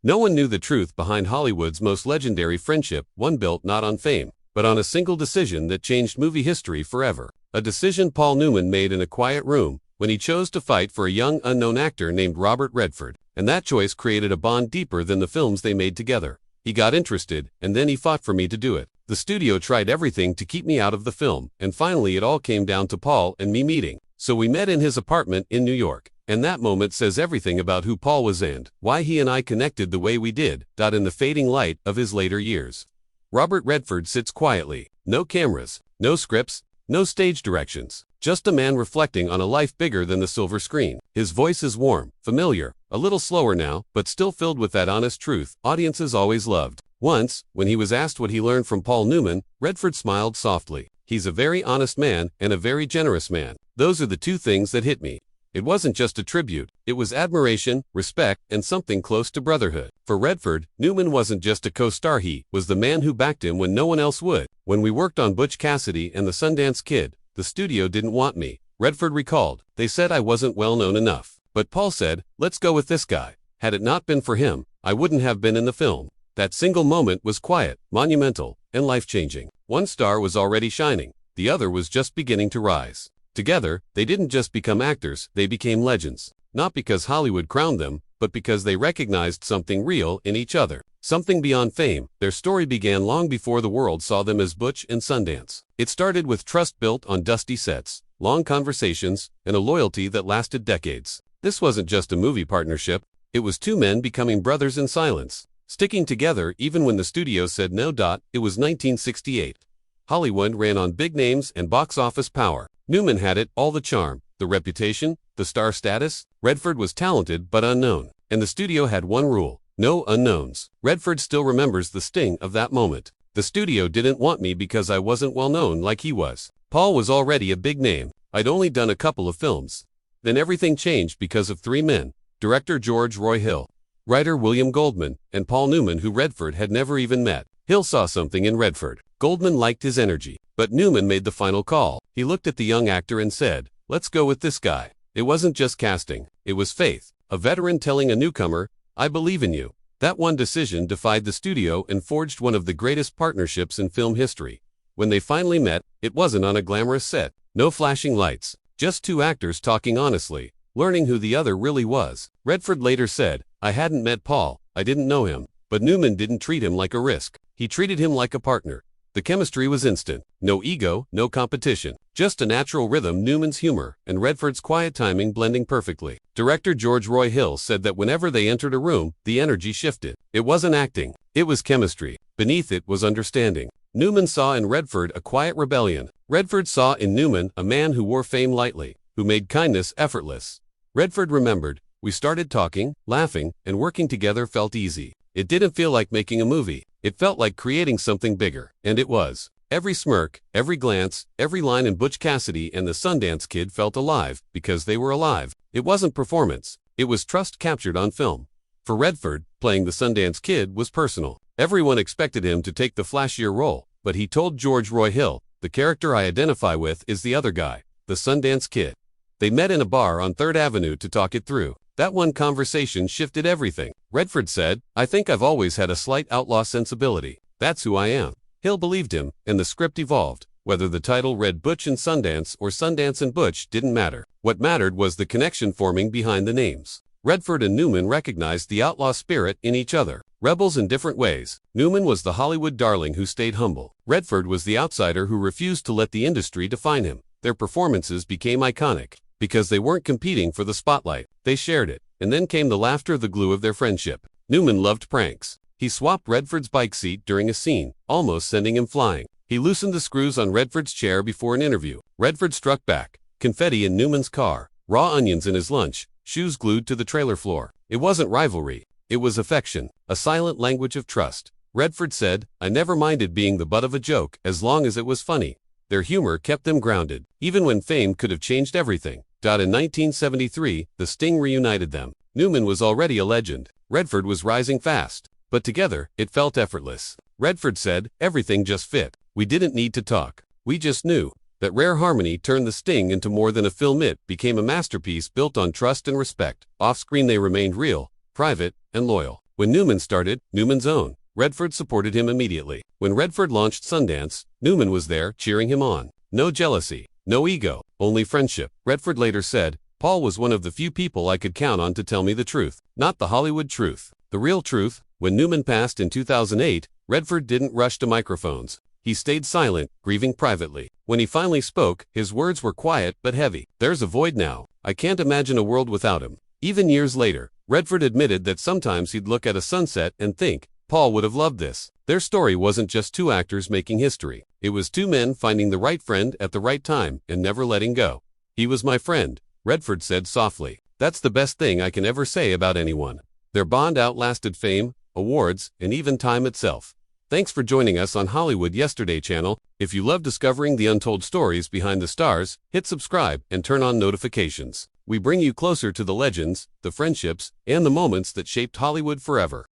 No one knew the truth behind Hollywood's most legendary friendship, one built not on fame, but on a single decision that changed movie history forever. A decision Paul Newman made in a quiet room when he chose to fight for a young unknown actor named Robert Redford, and that choice created a bond deeper than the films they made together. He got interested, and then he fought for me to do it. The studio tried everything to keep me out of the film, and finally it all came down to Paul and me meeting. So we met in his apartment in New York, and that moment says everything about who Paul was and why he and I connected the way we did. In the fading light of his later years, Robert Redford sits quietly. No cameras, no scripts, no stage directions. Just a man reflecting on a life bigger than the silver screen. His voice is warm, familiar, a little slower now, but still filled with that honest truth audiences always loved. Once, when he was asked what he learned from Paul Newman, Redford smiled softly. He's a very honest man and a very generous man. Those are the two things that hit me. It wasn't just a tribute, it was admiration, respect, and something close to brotherhood. For Redford, Newman wasn't just a co-star, he was the man who backed him when no one else would. When we worked on Butch Cassidy and the Sundance Kid, the studio didn't want me, Redford recalled. They said I wasn't well known enough. But Paul said, let's go with this guy. Had it not been for him, I wouldn't have been in the film. That single moment was quiet, monumental, and life-changing. One star was already shining, the other was just beginning to rise. Together, they didn't just become actors, they became legends. Not because Hollywood crowned them, but because they recognized something real in each other. Something beyond fame. Their story began long before the world saw them as Butch and Sundance. It started with trust built on dusty sets, long conversations, and a loyalty that lasted decades. This wasn't just a movie partnership, it was two men becoming brothers in silence, sticking together even when the studio said no. It was 1968. Hollywood ran on big names and box office power. Newman had it all, the charm, the reputation, the star status. Redford was talented but unknown, and the studio had one rule: no unknowns. Redford still remembers the sting of that moment. The studio didn't want me because I wasn't well known like he was. Paul was already a big name. I'd only done a couple of films. Then everything changed because of three men: director George Roy Hill, writer William Goldman, and Paul Newman, who Redford had never even met. Hill saw something in Redford. Goldman liked his energy, but Newman made the final call. He looked at the young actor and said, let's go with this guy. It wasn't just casting, it was faith. A veteran telling a newcomer, I believe in you. That one decision defied the studio and forged one of the greatest partnerships in film history. When they finally met, it wasn't on a glamorous set. No flashing lights, just two actors talking honestly, learning who the other really was. Redford later said, I hadn't met Paul, I didn't know him, but Newman didn't treat him like a risk. He treated him like a partner. The chemistry was instant. No ego, no competition. Just a natural rhythm, Newman's humor, and Redford's quiet timing blending perfectly. Director George Roy Hill said that whenever they entered a room, the energy shifted. It wasn't acting, it was chemistry. Beneath it was understanding. Newman saw in Redford a quiet rebellion. Redford saw in Newman a man who wore fame lightly, who made kindness effortless. Redford remembered, we started talking, laughing, and working together felt easy. It didn't feel like making a movie. It felt like creating something bigger. And it was. Every smirk, every glance, every line in Butch Cassidy and the Sundance Kid felt alive because they were alive. It wasn't performance. It was trust captured on film. For Redford, playing the Sundance Kid was personal. Everyone expected him to take the flashier role, but he told George Roy Hill, the character I identify with is the other guy, the Sundance Kid. They met in a bar on 3rd Avenue to talk it through. That one conversation shifted everything. Redford said, I think I've always had a slight outlaw sensibility. That's who I am. Hill believed him, and the script evolved. Whether the title read Butch and Sundance or Sundance and Butch didn't matter. What mattered was the connection forming behind the names. Redford and Newman recognized the outlaw spirit in each other. Rebels in different ways. Newman was the Hollywood darling who stayed humble. Redford was the outsider who refused to let the industry define him. Their performances became iconic. Because they weren't competing for the spotlight, they shared it. And then came the laughter, the glue of their friendship. Newman loved pranks. He swapped Redford's bike seat during a scene, almost sending him flying. He loosened the screws on Redford's chair before an interview. Redford struck back. Confetti in Newman's car, raw onions in his lunch, shoes glued to the trailer floor. It wasn't rivalry. It was affection, a silent language of trust. Redford said, I never minded being the butt of a joke as long as it was funny. Their humor kept them grounded, even when fame could have changed everything. In 1973, the Sting reunited them. Newman was already a legend. Redford was rising fast. But together, it felt effortless. Redford said, everything just fit. We didn't need to talk. We just knew. That rare harmony turned the Sting into more than a film. It became a masterpiece built on trust and respect. Off-screen they remained real, private, and loyal. When Newman started Newman's Own, Redford supported him immediately. When Redford launched Sundance, Newman was there, cheering him on. No jealousy, no ego, only friendship. Redford later said, "Paul was one of the few people I could count on to tell me the truth. Not the Hollywood truth. The real truth." When Newman passed in 2008, Redford didn't rush to microphones. He stayed silent, grieving privately. When he finally spoke, his words were quiet but heavy. "There's a void now. I can't imagine a world without him." Even years later, Redford admitted that sometimes he'd look at a sunset and think, Paul would have loved this. Their story wasn't just two actors making history. It was two men finding the right friend at the right time and never letting go. "He was my friend," Redford said softly. "That's the best thing I can ever say about anyone." Their bond outlasted fame, awards, and even time itself. Thanks for joining us on Hollywood Yesterday channel. If you love discovering the untold stories behind the stars, hit subscribe and turn on notifications. We bring you closer to the legends, the friendships, and the moments that shaped Hollywood forever.